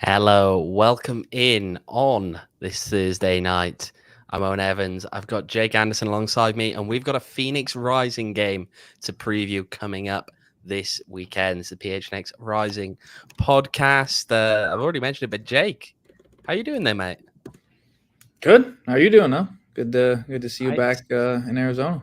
Hello, welcome in on this Thursday night. I'm Owen Evans. I've got Jake Anderson alongside me, and we've got a Phoenix Rising game to preview coming up this weekend. It's the PHNX Rising podcast. I've already mentioned it, but Jake, how you doing there, mate? Good. How are you doing, though? Good to see you I, back in Arizona.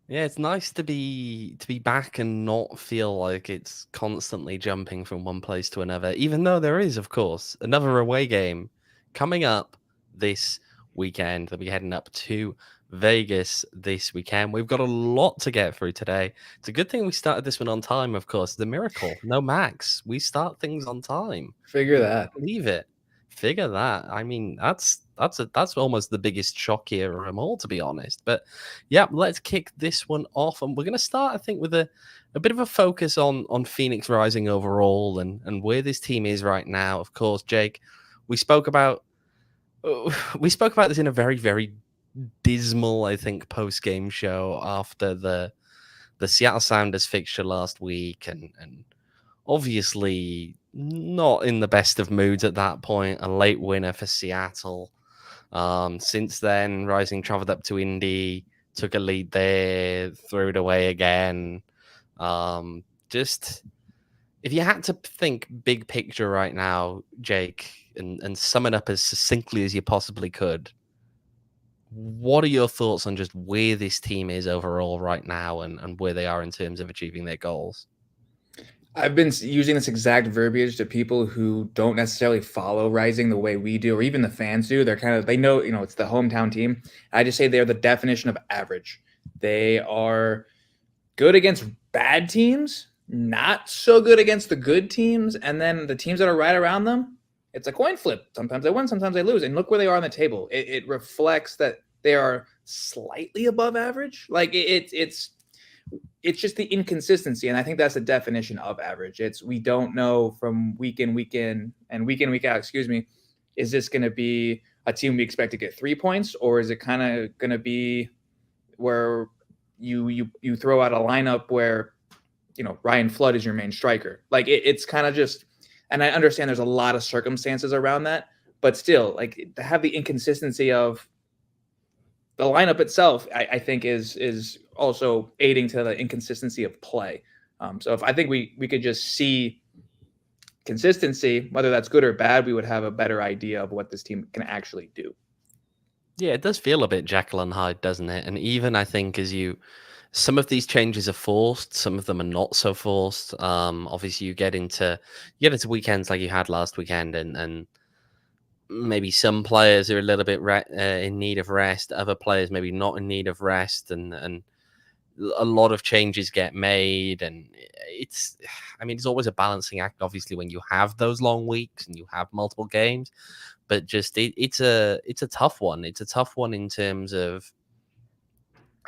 yeah, it's nice to be back and not feel like it's constantly jumping from one place to another, even though there is, of course, another away game coming up this weekend. They'll be heading up to Vegas this weekend. We've got a lot to get through today. It's a good thing we started this one on time, of course. The miracle, no Max. We start things on time. Figure Can that. you believe it? Figure that. I mean, that's almost the biggest shock here of them all, to be honest. But yeah, let's kick this one off, and we're going to start, I think, with a bit of a focus on Phoenix Rising overall and where this team is right now. Of course, Jake, we spoke about we spoke about this in a very dismal, I think, post game show after the Seattle Sounders fixture last week, and obviously not in the best of moods at that point. A late winner for Seattle. Since then, Rising traveled up to Indy, took a lead there, threw it away again. Just if you had to think big picture right now, Jake, and sum it up as succinctly as you possibly could, what are your thoughts on just where this team is overall right now and where they are in terms of achieving their goals? I've been using this exact verbiage to people who don't necessarily follow Rising the way we do, or even the fans do. They know, it's the hometown team. I just say they're the definition of average. They are good against bad teams, not so good against the good teams, and then the teams that are right around them, it's a coin flip. Sometimes they win, sometimes they lose. And look where they are on the table. It reflects that they are slightly above average. Like it's just the inconsistency, and I think that's the definition of average. It's we don't know from week in, week in, and week out. Excuse me. Is this going to be a team we expect to get 3 points, or is it kind of going to be where you throw out a lineup where Ryan Flood is your main striker? Like it's kind of just, and I understand there's a lot of circumstances around that, but still, like to have the inconsistency of the lineup itself, I think is also aiding to the inconsistency of play. So if I think we could just see consistency, whether that's good or bad, we would have a better idea of what this team can actually do. Yeah, it does feel a bit Jekyll and Hyde, doesn't it? And even I think some of these changes are forced, some of them are not so forced. Obviously, you get into weekends like you had last weekend, and maybe some players are a little bit in need of rest, other players maybe not in need of rest, and a lot of changes get made, and it's always a balancing act, obviously, when you have those long weeks and you have multiple games, but just it's a tough one. It's a tough one in terms of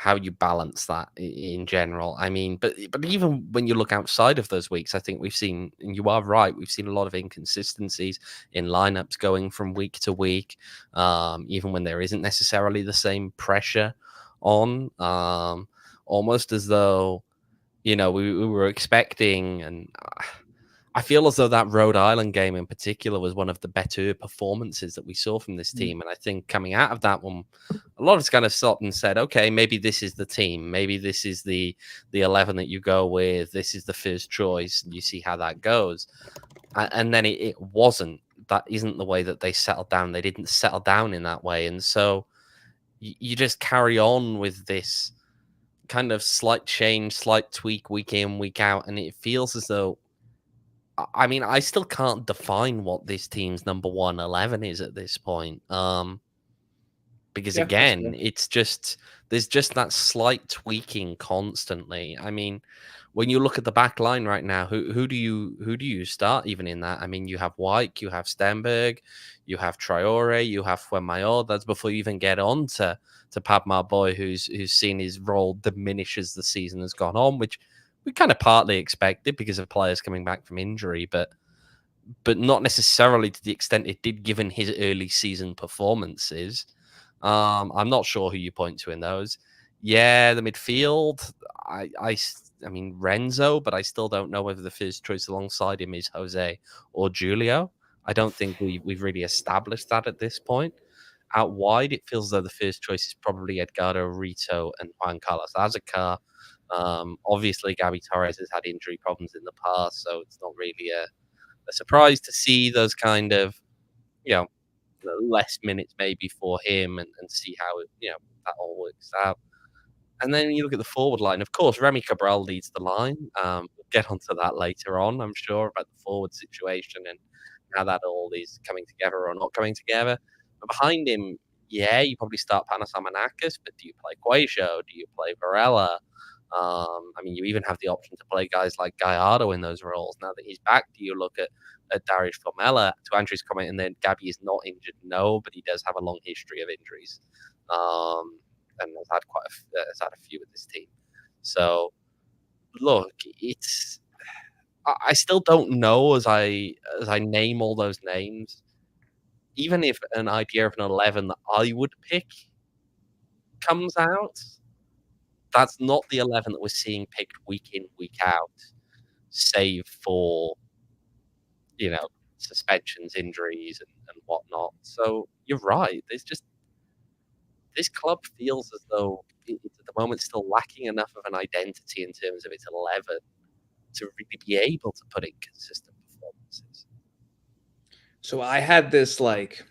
how you balance that in general. I mean, but even when you look outside of those weeks, I think we've seen, and you are right, we've seen a lot of inconsistencies in lineups going from week to week, even when there isn't necessarily the same pressure on, almost as though we were expecting, and I feel as though that Rhode Island game in particular was one of the better performances that we saw from this team. And I think coming out of that one, a lot of us kind of stopped and said, okay, maybe this is the team. Maybe this is the 11 that you go with. This is the first choice. And you see how that goes. And then it wasn't. That isn't the way that they settled down. They didn't settle down in that way. And so you just carry on with this kind of slight change, slight tweak week in, week out. And it feels as though, I mean, I still can't define what this team's number 111 is at this point. Because Yeah, that's again, fair. there's just that slight tweaking constantly. I mean, when you look at the back line right now, who do you start even in that? I mean, you have White, you have Stenberg, you have Traore, you have Fuenmayor. That's before you even get on to Padmar Boy, who's seen his role diminish as the season has gone on, which we kind of partly expected because of players coming back from injury, but not necessarily to the extent it did given his early season performances. I'm not sure who you point to in those. Yeah, the midfield, I mean Renzo, but I still don't know whether the first choice alongside him is Jose or Julio. I don't think we've really established that at this point. Out wide, it feels as though the first choice is probably Edgardo, Rito, and Juan Carlos Azucar. Obviously, Gabby Torres has had injury problems in the past, so it's not really a surprise to see those kind of, you know, less minutes maybe for him and see how that all works out. And then you look at the forward line. Of course, Remy Cabral leads the line. We'll get onto that later on, I'm sure, about the forward situation and how that all is coming together or not coming together. But behind him, yeah, you probably start Panos Amanakis, but do you play Quajo? Do you play Varela? I mean, you even have the option to play guys like Gallardo in those roles. Now that he's back, do you look at Darius Formella? To Andrew's comment, and then Gabby is not injured, no, but he does have a long history of injuries. And has had a few with this team. So look, it's I still don't know as I name all those names. Even if an idea of an 11 that I would pick comes out, that's not the 11 that we're seeing picked week in, week out, save for, suspensions, injuries, and whatnot. So you're right. This club feels as though it's at the moment still lacking enough of an identity in terms of its 11 to really be able to put in consistent performances. So I had this like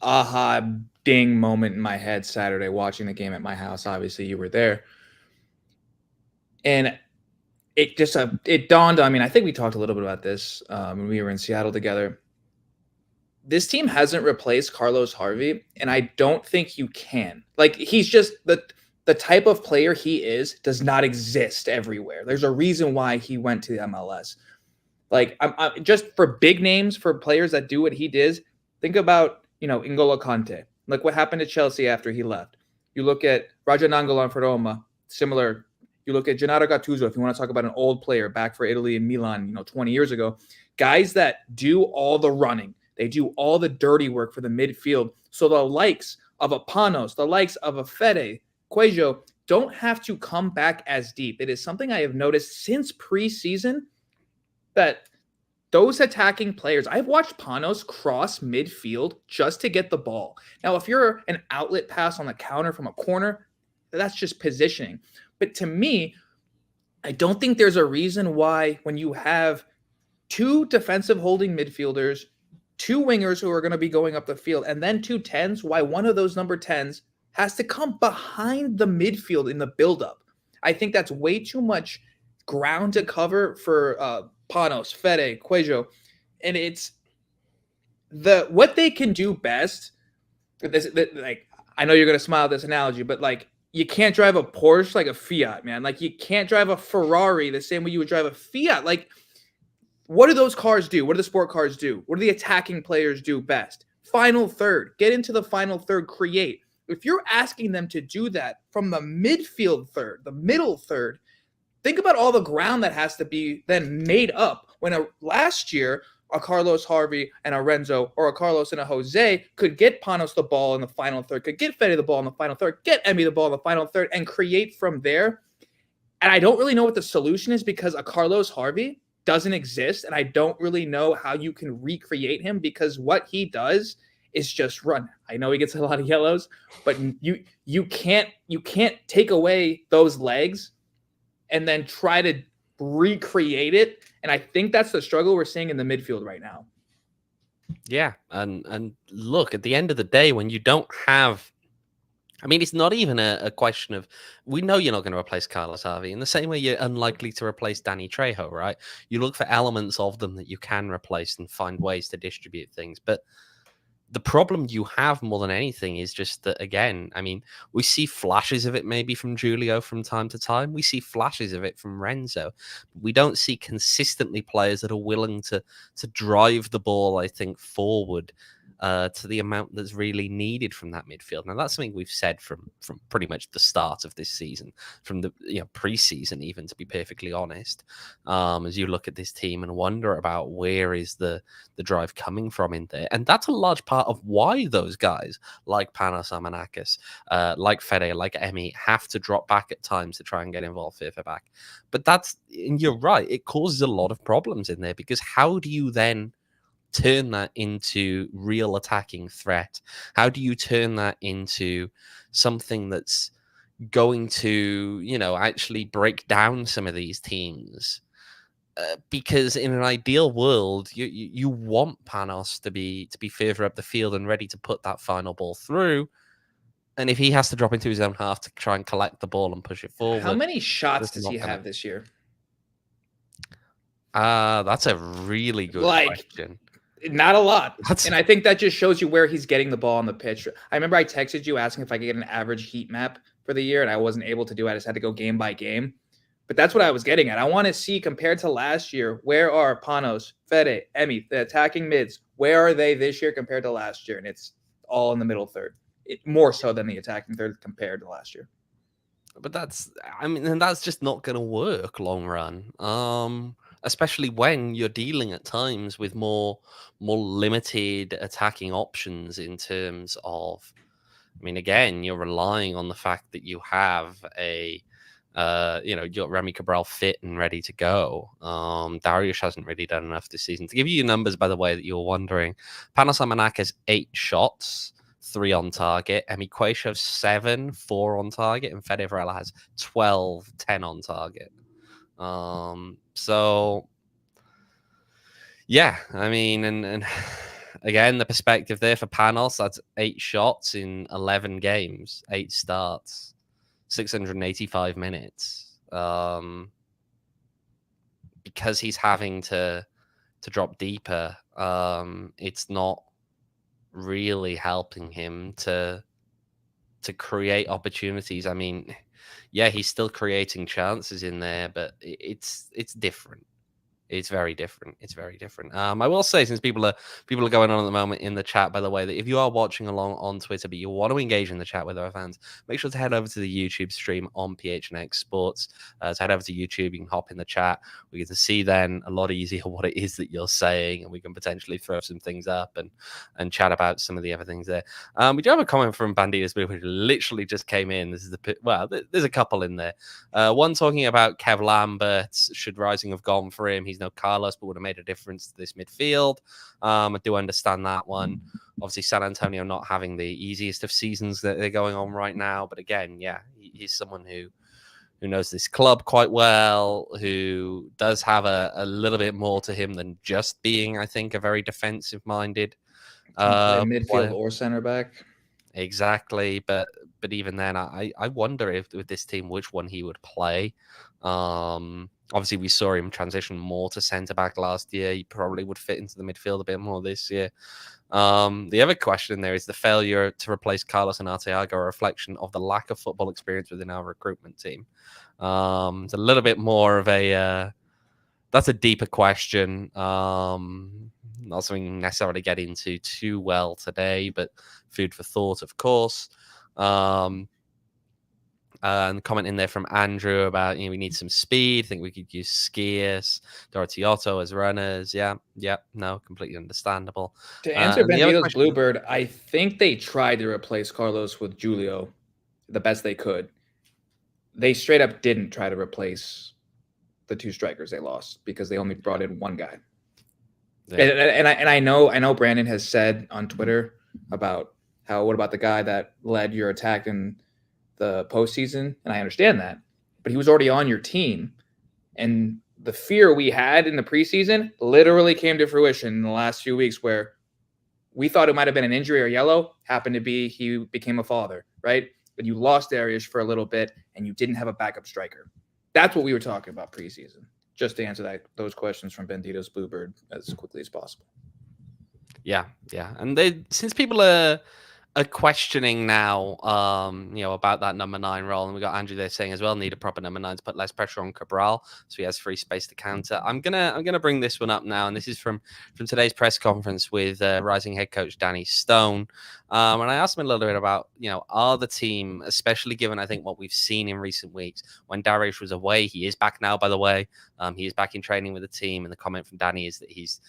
aha ding moment in my head Saturday watching the game at my house. Obviously, you were there. And it dawned on me, and I think we talked a little bit about this when we were in Seattle together. This team hasn't replaced Carlos Harvey, and I don't think you can. Like, he's just the type of player he is does not exist everywhere. There's a reason why he went to the MLS. Like, I'm just for big names, for players that do what he did, think about, N'Golo Kante. Look what happened to Chelsea after he left. You look at Raja Nangolan for Roma, similar. You look at Gennaro Gattuso, if you want to talk about an old player back for Italy and Milan, 20 years ago. Guys that do all the running. They do all the dirty work for the midfield. So the likes of a Panos, the likes of a Fede, Quajo, don't have to come back as deep. It is something I have noticed since preseason that those attacking players, I've watched Panos cross midfield just to get the ball. Now, if you're an outlet pass on the counter from a corner, that's just positioning. But to me, I don't think there's a reason why when you have two defensive holding midfielders, two wingers who are going to be going up the field, and then two 10s, why one of those number 10s has to come behind the midfield in the buildup. I think that's way too much ground to cover for Panos, Fede, Quajo. And it's what they can do best. Like, I know you're going to smile at this analogy, but like, you can't drive a Porsche like a Fiat, man. Like, you can't drive a Ferrari the same way you would drive a Fiat. Like, what do those cars do? What do the sport cars do? What do the attacking players do best? Final third. Get into the final third. Create. If you're asking them to do that from the midfield third, the middle third, think about all the ground that has to be then made up when last year a Carlos Harvey and a Renzo or a Carlos and a Jose could get Panos the ball in the final third, could get Fede the ball in the final third, get Emmy the ball in the final third, and create from there. And I don't really know what the solution is because a Carlos Harvey doesn't exist, and I don't really know how you can recreate him because what he does is just run. I know he gets a lot of yellows, but you can't take away those legs and then try to recreate it. And I think that's the struggle we're seeing in the midfield right now. Yeah, and look, at the end of the day, when you don't have, I mean, it's not even a question of, we know you're not going to replace Carlos Harvey in the same way you're unlikely to replace Danny Trejo, right? You look for elements of them that you can replace and find ways to distribute things. But the problem you have more than anything is just that, again, I mean, we see flashes of it maybe from Julio from time to time. We see flashes of it from Renzo. We don't see consistently players that are willing to drive the ball, I think, forward to the amount that's really needed from that midfield. Now, that's something we've said from pretty much the start of this season, from the preseason, even, to be perfectly honest. As you look at this team and wonder about where is the drive coming from in there, and that's a large part of why those guys like Panos Amanakis, like Fede, like Emmy, have to drop back at times to try and get involved further back. But and you're right, it causes a lot of problems in there because how do you then turn that into real attacking threat? How do you turn that into something that's going to, actually break down some of these teams? Because in an ideal world, you want Panos to be further up the field and ready to put that final ball through. And if he has to drop into his own half to try and collect the ball and push it How forward, many shots that's does he not gonna. have this year? That's a really good Like, question. not a lot. That's And I think that just shows you where he's getting the ball on the pitch. I remember I texted you asking if I could get an average heat map for the year, and I wasn't able to do it. I just had to go game by game. But that's what I was getting at. I want to see, compared to last year, where are Panos, Fede, Emi, the attacking mids? Where are they this year compared to last year? And it's all in the middle third. More so than the attacking third compared to last year. But and that's just not going to work long run. Especially when you're dealing at times with more limited attacking options in terms of. I mean, again, you're relying on the fact that you have you got Remy Cabral fit and ready to go. Darius hasn't really done enough this season. To give you your numbers, by the way, that you're wondering, Panos Amanak has 8 shots, 3 on target. Emi Quaisho 7, 4 on target, and Fede Varela has 12, 10 on target. So yeah, I mean, and again, the perspective there for Panos, that's 8 shots in 11 games, 8 starts, 685 minutes. Because he's having to drop deeper, it's not really helping him to create opportunities. I mean, yeah, he's still creating chances in there, but it's different. It's very different. It's very different. I will say, since people are going on at the moment in the chat, by the way, that if you are watching along on Twitter, but you want to engage in the chat with our fans, make sure to head over to the YouTube stream on PHNX Sports. So head over to YouTube. You can hop in the chat. We get to see then a lot easier what it is that you're saying, and we can potentially throw some things up and chat about some of the other things there. We do have a comment from Banditas Blue, who literally just came in. This is there's a couple in there. One talking about Kev Lambert. Should Rising have gone for him? He's no Carlos, but would have made a difference to this midfield. I do understand that one. Obviously, San Antonio not having the easiest of seasons that they're going on right now. But again, yeah, he's someone who knows this club quite well, who does have a little bit more to him than just being, I think, a very defensive-minded Midfield player. or center back. Exactly, but even then, I wonder if with this team which one he would play. Obviously, we saw him transition more to centre back last year. He probably would fit into the midfield a bit more this year. The other question there is the failure to replace Carlos and Arteaga a reflection of the lack of football experience within our recruitment team. It's a little bit more of a that's a deeper question. Not something necessarily get into too well today, but food for thought, of course. And comment in there from Andrew about, we need some speed. I think we could use Skiers, Dorothy Otto as runners. Yeah, no, completely understandable. To answer Bandito's Bluebird, I think they tried to replace Carlos with Julio the best they could. They straight up didn't try to replace the 2 strikers they lost because they only brought in 1 guy. Yeah. And I know Brandon has said on Twitter about what about the guy that led your attack in the postseason? And I understand that, but he was already on your team. And the fear we had in the preseason literally came to fruition in the last few weeks, where we thought it might have been an injury or yellow. Happened to be he became a father, right? But you lost Darius for a little bit and you didn't have a backup striker. That's what we were talking about preseason. Just to answer those questions from Bandito's Bluebird as quickly as possible. Yeah. And since people are questioning now, about that number 9 role, and we got Andrew there saying as well, need a proper number 9 to put less pressure on Cabral, so he has free space to counter. I'm gonna bring this one up now, and this is from today's press conference with Rising head coach Danny Stone, and I asked him a little bit about, are the team, especially given I think what we've seen in recent weeks when Darius was away. He is back now, by the way. He is back in training with the team, and the comment from Danny is that he's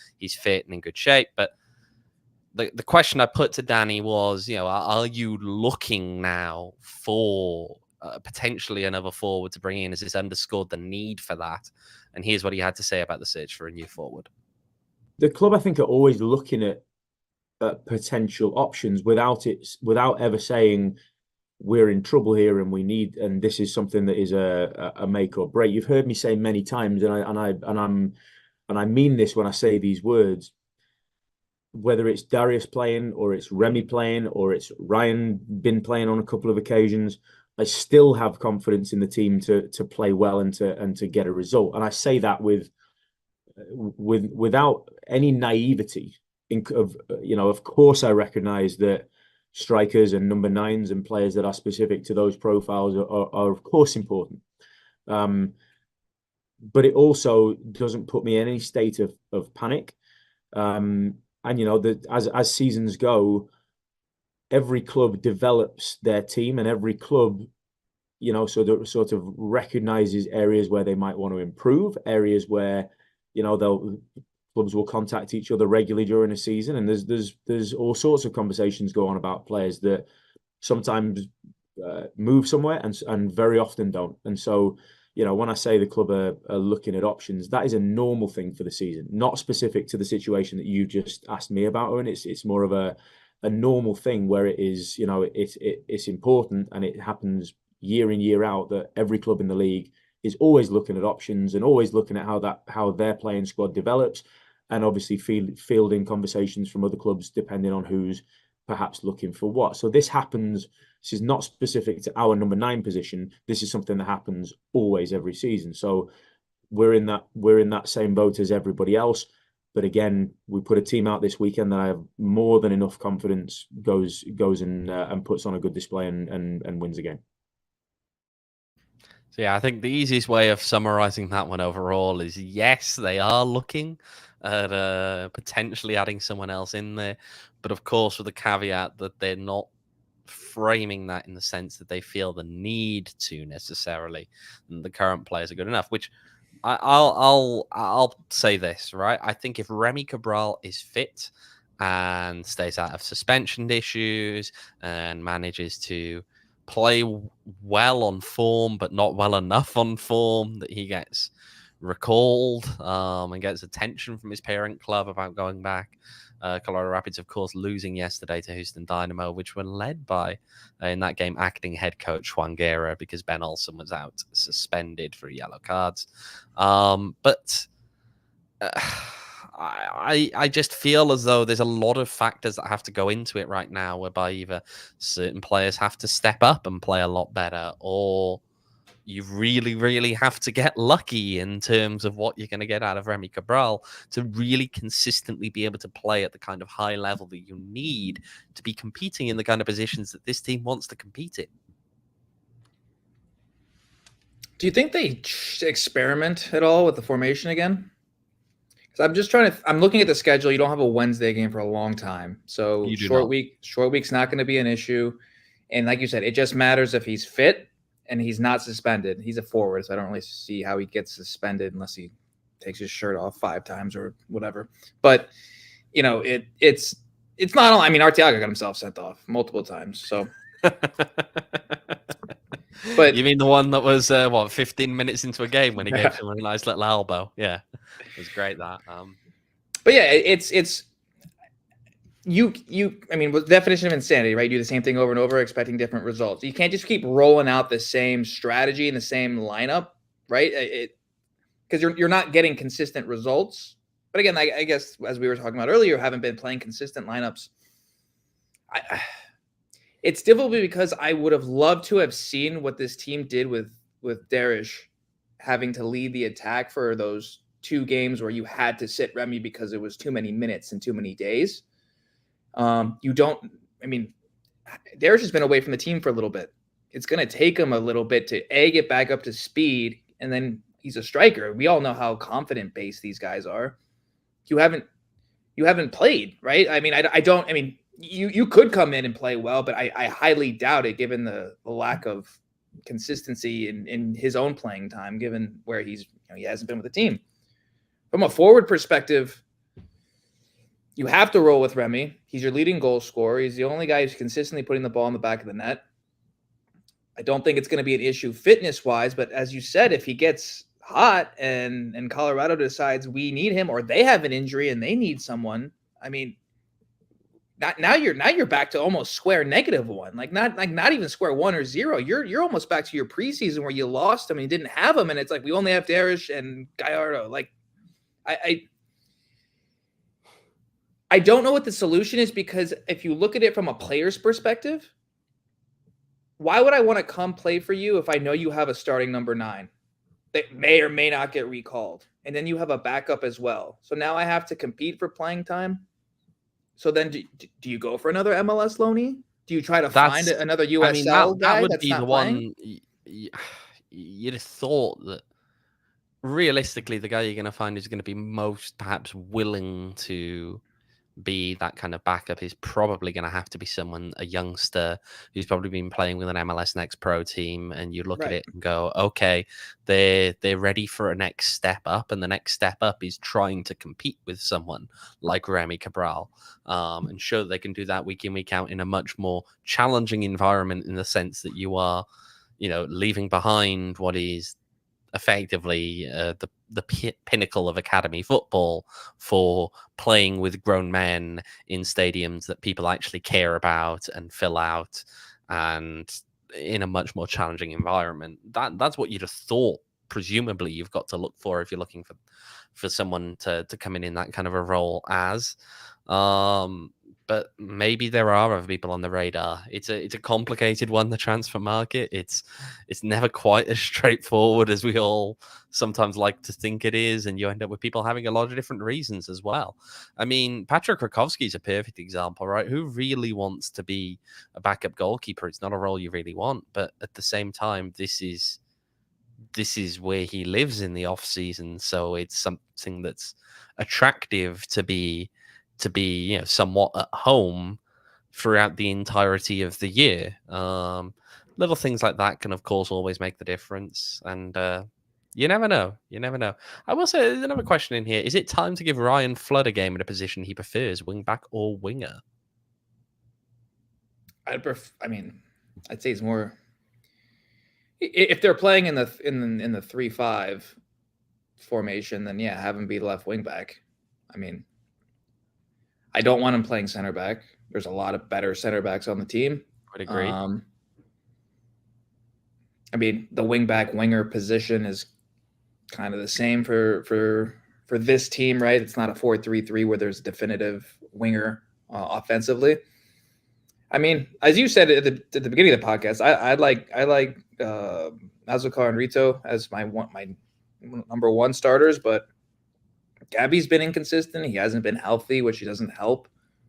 fit and in good shape, but the question I put to Danny was, are you looking now for potentially another forward to bring in? Has this underscored the need for that? And here's what he had to say about the search for a new forward. the club, I think, are always looking at potential options without ever saying we're in trouble here and this is something that is a make or break. You've heard me say many times, and I mean this when I say these words. Whether it's Darius playing or it's Remy playing or it's Ryan been playing on a couple of occasions, I still have confidence in the team to play well and to get a result. And I say that without any naivety. Of course, I recognise that strikers and number nines and players that are specific to those profiles are of course important. But it also doesn't put me in any state of panic. And as seasons go, every club develops their team, and every club, sort of recognizes areas where they might want to improve, areas where clubs will contact each other regularly during a season, and there's all sorts of conversations go on about players that sometimes move somewhere and very often don't. And so, when I say the club are looking at options, that is a normal thing for the season, not specific to the situation that you just asked me about, Owen. It's more of a normal thing where it is, it's important, and it happens year in, year out, that every club in the league is always looking at options and always looking at how their playing squad develops, and obviously fielding conversations from other clubs depending on who's perhaps looking for what. So this happens. This is not specific to our number 9 position. This is something that happens always every season. So we're in that same boat as everybody else. But again, we put a team out this weekend that I have more than enough confidence goes and puts on a good display and wins again. So yeah, I think the easiest way of summarizing that one overall is yes, they are looking at potentially adding someone else in there, but of course with the caveat that they're not framing that in the sense that they feel the need to necessarily, and the current players are good enough. Which I'll say this, right? I think if Remy Cabral is fit and stays out of suspension issues and manages to play well on form, but not well enough on form, that he gets recalled and gets attention from his parent club about going back. Colorado Rapids, of course, losing yesterday to Houston Dynamo, which were led by, in that game, acting head coach Juan Guerra, because Ben Olsen was out suspended for yellow cards. But I just feel as though there's a lot of factors that have to go into it right now, whereby either certain players have to step up and play a lot better, or you really, really have to get lucky in terms of what you're going to get out of Remy Cabral to really consistently be able to play at the kind of high level that you need to be competing in the kind of positions that this team wants to compete in. Do you think they experiment at all with the formation again? Because I'm looking at the schedule. You don't have a Wednesday game for a long time. So short week's not going to be an issue. And like you said, it just matters if he's fit and he's not suspended. He's a forward, so I don't really see how he gets suspended unless he takes his shirt off 5 times or whatever. But it's not all. I mean, Arteaga got himself sent off multiple times. So, but you mean the one that was 15 minutes into a game when he gave someone a nice little elbow? Yeah, it was great that. But yeah, it's. I mean, with the definition of insanity, right? You do the same thing over and over, expecting different results. You can't just keep rolling out the same strategy and the same lineup, right? Because you're not getting consistent results. But again, I guess as we were talking about earlier, haven't been playing consistent lineups. It's difficult because I would have loved to have seen what this team did with Darish having to lead the attack for those 2 games where you had to sit Remy because it was too many minutes and too many days. Darish has been away from the team for a little bit. It's going to take him a little bit to get back up to speed. And then he's a striker. We all know how confident based these guys are. You haven't played, right? I mean, you could come in and play well, but I highly doubt it given the lack of consistency in his own playing time, given where he hasn't been with the team. From a forward perspective, you have to roll with Remy. He's your leading goal scorer. He's the only guy who's consistently putting the ball in the back of the net. I don't think it's going to be an issue fitness-wise, but as you said, if he gets hot and Colorado decides we need him, or they have an injury and they need someone, I mean, now you're back to almost square -1. Not even square 1 or 0. You're almost back to your preseason where you lost him and you didn't have him, and it's like we only have Darish and Gallardo. Like I don't know what the solution is, because if you look at it from a player's perspective, why would I want to come play for you if I know you have a starting number 9 that may or may not get recalled, and then you have a backup as well? So now I have to compete for playing time. So then do you go for another MLS loanee? Do you try to find another USL guy that would that's be not the playing? one you'd have thought that realistically the guy you're going to find is going to be most perhaps willing to be that kind of backup is probably going to have to be someone, a youngster who's probably been playing with an MLS Next Pro team, and you look at it and go, okay, they're ready for a next step up, and the next step up is trying to compete with someone like Remy Cabral, and show that they can do that week in, week out in a much more challenging environment, in the sense that you are, leaving behind what is effectively the pinnacle of academy football for playing with grown men in stadiums that people actually care about and fill out, and in a much more challenging environment. That's what you'd have thought presumably you've got to look for if you're looking for someone to come in that kind of a role as. But maybe there are other people on the radar. It's a complicated one, the transfer market. It's never quite as straightforward as we all sometimes like to think it is, and you end up with people having a lot of different reasons as well. I mean, Patrick Rakowski is a perfect example, right? Who really wants to be a backup goalkeeper? It's not a role you really want, but at the same time, this is where he lives in the off season, so it's something that's attractive to be somewhat at home throughout the entirety of the year. Little things like that can of course always make the difference, and you never know. I will say there's another question in here. Is it time to give Ryan Flood a game at a position he prefers, wing back or winger? I'd say it's more, if they're playing in the 3-5 formation, then yeah, have him be left wing back. I mean, I don't want him playing center back. There's a lot of better center backs on the team. Would agree. The wing back winger position is kind of the same for this team, right? It's not a 4-3-3 where there's a definitive winger offensively. I mean, as you said at the beginning of the podcast, I like Mazukar and Rito as my number 1 starters, but Gabby's been inconsistent. He hasn't been healthy, which doesn't help,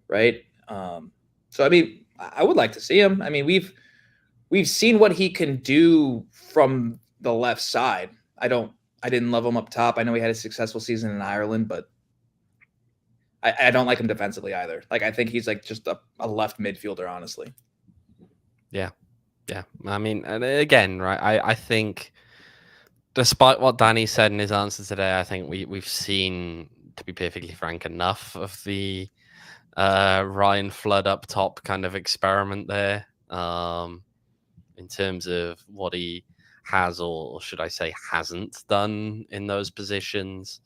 right? So I mean, I would like to see him. I mean, we've seen what he can do from the left side. I didn't love him up top. I know he had a successful season in Ireland, but I don't like him defensively either. Like, I think he's like just a left midfielder, honestly. Yeah. I mean, and again, right, I think despite what Danny said in his answer today, I think we've seen, to be perfectly frank, enough of the Ryan Flood up top kind of experiment there, in terms of what he has, or should I say hasn't done in those positions.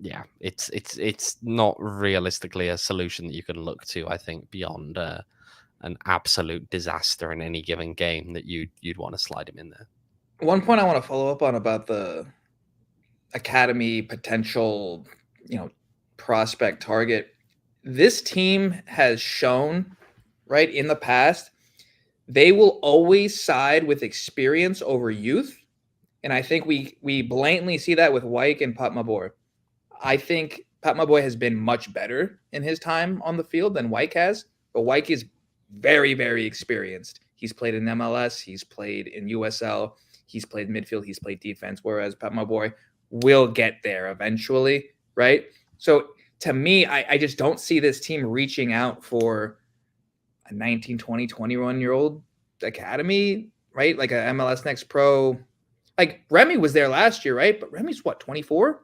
Yeah, it's not realistically a solution that you can look to, I think, beyond an absolute disaster in any given game that you'd want to slide him in there. One point I want to follow up on about the academy potential, prospect target. This team has shown, right, in the past, they will always side with experience over youth. And I think we blatantly see that with Wyke and Pat Maboy. I think Pat Maboy has been much better in his time on the field than Wyke has, but Wyke is very, very experienced. He's played in MLS, he's played in USL, he's played midfield, he's played defense, whereas Pat Maboy will get there eventually, right? So to me, I just don't see this team reaching out for a 19, 20, 21-year-old academy, right? Like a MLS Next Pro. Like Remy was there last year, right? But Remy's what, 24?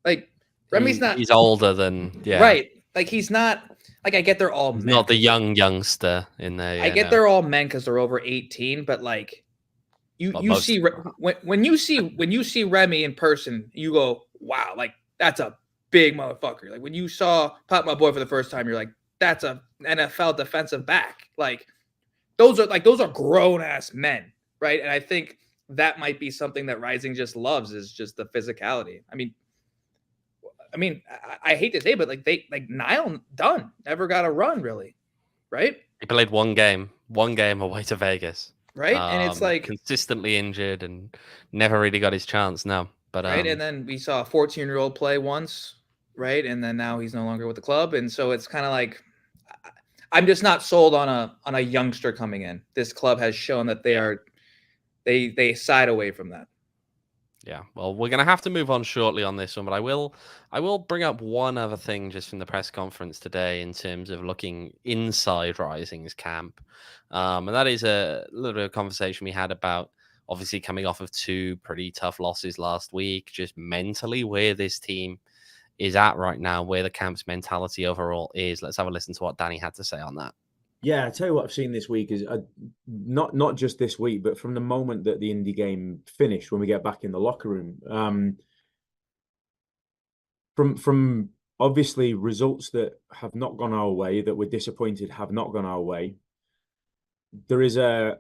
Like Remy's not. He's older than, yeah. Right. Like he's not. Like I get they're all men. Not the youngster in there. I get they're all men because they're over 18, but like you see when you see Remy in person, you go, wow, like that's a big motherfucker. Like when you saw Pop My Boy for the first time, you're like, that's a NFL defensive back. Like those are grown ass men, right? And I think that might be something that Rising just loves, is just the physicality. I mean, I hate to say, but like Niall Dunn never got a run really, right? He played one game away to Vegas. Right. And it's like consistently injured and never really got his chance. No, but right. And then we saw a 14-year-old play once, right? And then now he's no longer with the club. And so it's kind of like, I'm just not sold on a youngster coming in. This club has shown that they side away from that. Yeah, well, we're gonna have to move on shortly on this one, but I will bring up one other thing just from the press conference today in terms of looking inside Rising's camp, and that is a little bit of conversation we had about obviously coming off of 2 pretty tough losses last week, just mentally where this team is at right now, where the camp's mentality overall is. Let's have a listen to what Danny had to say on that. Yeah, I tell you what I've seen this week is not just this week, but from the moment that the Indy game finished, when we get back in the locker room, from obviously results that have not gone our way, that we're disappointed have not gone our way. There is a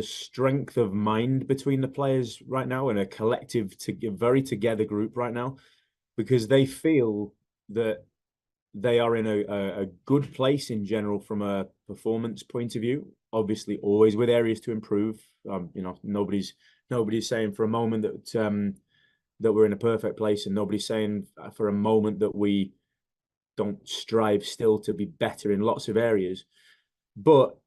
strength of mind between the players right now, and a collective, very together group right now, because they feel that they are in a good place in general from a performance point of view. Obviously, always with areas to improve. Nobody's saying for a moment that we're in a perfect place, and nobody's saying for a moment that we don't strive still to be better in lots of areas. But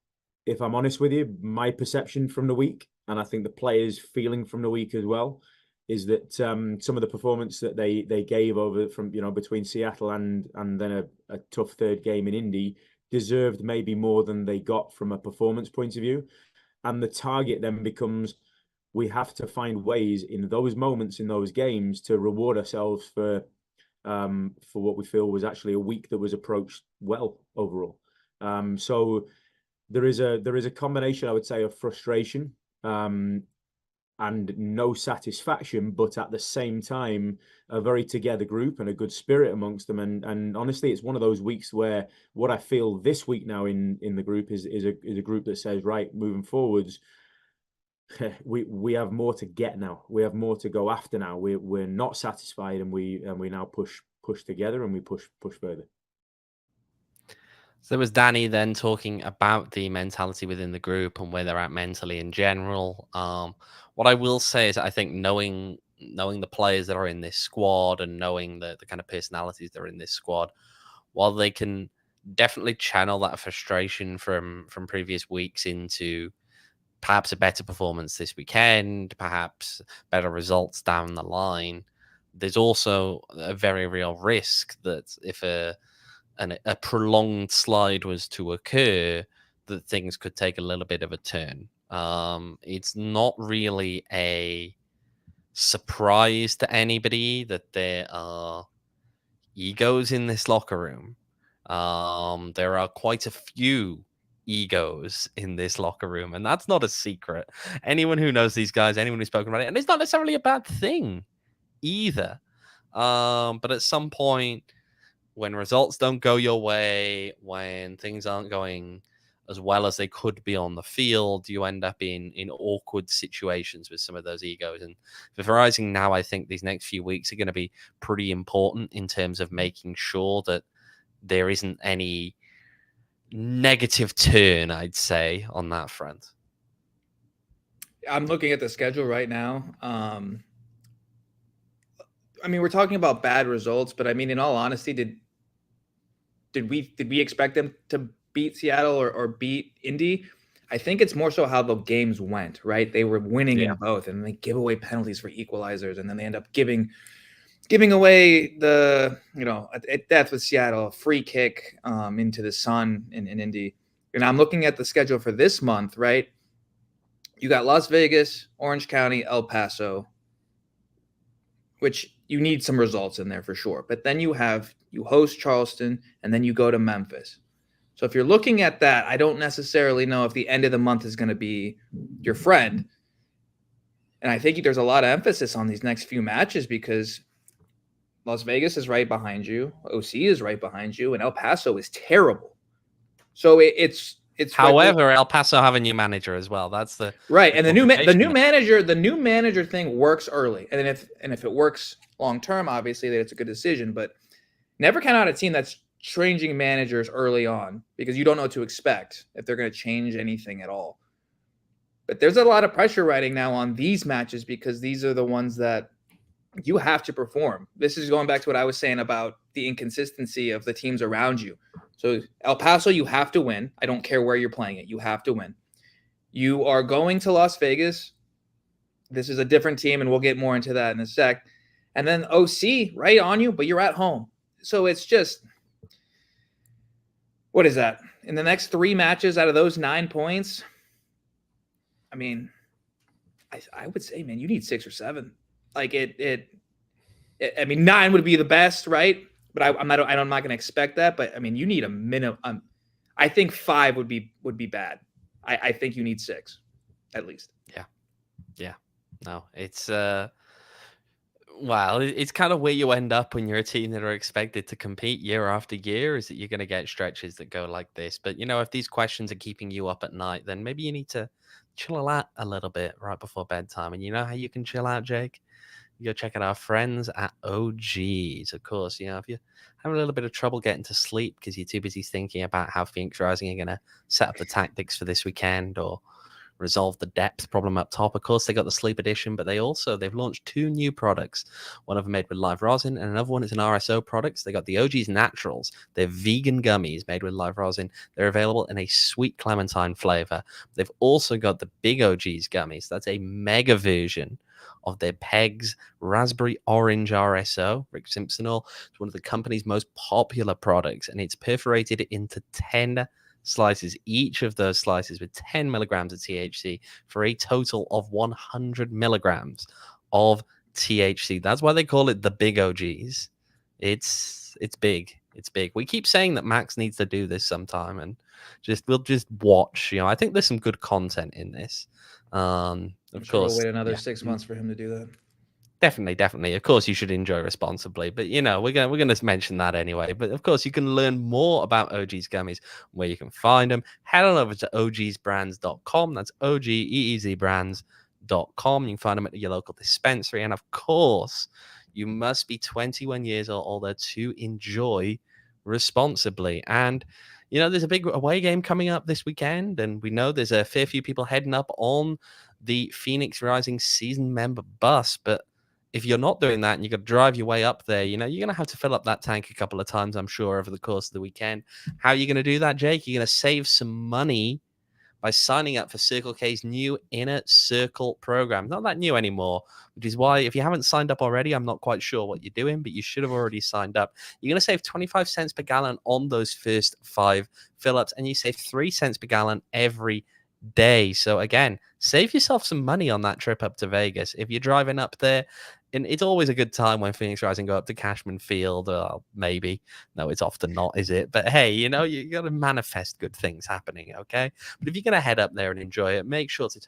if I'm honest with you, my perception from the week, and I think the players' feeling from the week as well, is that some of the performance that they gave over from between Seattle and then a tough third game in Indy deserved maybe more than they got from a performance point of view. And the target then becomes, we have to find ways in those moments, in those games, to reward ourselves for what we feel was actually a week that was approached well overall. So there is a combination, I would say, of frustration and no satisfaction, but at the same time, a very together group and a good spirit amongst them. And honestly, it's one of those weeks where what I feel this week now in the group is a group that says, right, moving forwards, we have more to get now. We have more to go after now. We're not satisfied, and we now push together, and we push further. So there was Danny then talking about the mentality within the group and where they're at mentally in general. What I will say is I think knowing the players that are in this squad and knowing the kind of personalities that are in this squad, while they can definitely channel that frustration from previous weeks into perhaps a better performance this weekend, perhaps better results down the line, there's also a very real risk that if a prolonged slide was to occur, that things could take a little bit of a turn. It's not really a surprise to anybody that there are egos in this locker room. There are quite a few egos in this locker room, and that's not a secret. Anyone who knows these guys, anyone who's spoken about it, and it's not necessarily a bad thing either. But at some point, when results don't go your way, when things aren't going as well as they could be on the field, you end up in awkward situations with some of those egos. And for Rising now, I think these next few weeks are going to be pretty important in terms of making sure that there isn't any negative turn, I'd say, on that front. I'm looking at the schedule right now. I mean, we're talking about bad results, but I mean, in all honesty, did we expect them to beat Seattle or beat Indy? I think it's more so how the games went, right? They were winning in both, and they give away penalties for equalizers, and then they end up giving away the, at death with Seattle, a free kick into the sun in Indy. And I'm looking at the schedule for this month, right? You got Las Vegas, Orange County, El Paso, which you need some results in there for sure. But then you host Charleston, and then you go to Memphis. So if you're looking at that, I don't necessarily know if the end of the month is going to be your friend. And I think there's a lot of emphasis on these next few matches because Las Vegas is right behind you, OC is right behind you, and El Paso is terrible. So it's However, El Paso have a new manager as well. That's the right. And the new complication. manager thing works early. And then if it works long term, obviously that it's a good decision. But never count out a team that's changing managers early on because you don't know what to expect if they're going to change anything at all. But there's a lot of pressure riding now on these matches because these are the ones that you have to perform. This is going back to what I was saying about the inconsistency of the teams around you. So El Paso, you have to win. I don't care where you're playing it. You have to win. You are going to Las Vegas. This is a different team, and we'll get more into that in a sec. And then OC, right on you, but you're at home. So it's just, what is that? In the next 3 matches out of those 9 points, I mean, I would say, man, you need 6 or 7. Like I mean, 9 would be the best, right? But I'm not going to expect that. But I mean, you need a minimum. I think 5 would be bad. I think you need 6, at least. Yeah. No, it's well, it's kind of where you end up when you're a team that are expected to compete year after year. Is that you're going to get stretches that go like this? But if these questions are keeping you up at night, then maybe you need to chill out a little bit right before bedtime. And you know how you can chill out, Jake? You go check out our friends at OGs. Of course, if you're having a little bit of trouble getting to sleep because you're too busy thinking about how Phoenix Rising are going to set up the tactics for this weekend or resolve the depth problem up top. Of course, they got the sleep edition, but they've launched 2 new products. One of them made with live rosin, and another one is an RSO product. They got the OG's Naturals. They're vegan gummies made with live rosin. They're available in a sweet clementine flavor. They've also got the Big OG's gummies. That's a mega version of their Pegs Raspberry Orange RSO, Rick Simpsonol. It's one of the company's most popular products, and it's perforated into 10 slices, each of those slices with 10 milligrams of THC for a total of 100 milligrams of THC. That's why they call it the Big OGs. It's big. It's big. We keep saying that Max needs to do this sometime, and we'll just watch. I think there's some good content in this. Of course, we'll wait another 6 months for him to do that. Definitely. Of course, you should enjoy responsibly, but we're gonna mention that anyway. But of course, you can learn more about OG's gummies, where you can find them. Head on over to ogsbrands.com. That's OGEEZbrands.com. You can find them at your local dispensary, and of course, you must be 21 years or older to enjoy responsibly. And there's a big away game coming up this weekend, and we know there's a fair few people heading up on the Phoenix Rising season member bus, but if you're not doing that and you got to drive your way up there, you're going to have to fill up that tank a couple of times, I'm sure, over the course of the weekend. How are you going to do that, Jake? You're going to save some money by signing up for Circle K's new Inner Circle program. Not that new anymore, which is why if you haven't signed up already, I'm not quite sure what you're doing, but you should have already signed up. You're going to save 25 cents per gallon on those first 5 fill-ups, and you save 3 cents per gallon every day. So again, save yourself some money on that trip up to Vegas. If you're driving up there, and it's always a good time when Phoenix Rising go up to Cashman Field. Maybe. No, it's often not, is it? But hey, you got to manifest good things happening, okay? But if you're going to head up there and enjoy it, make sure to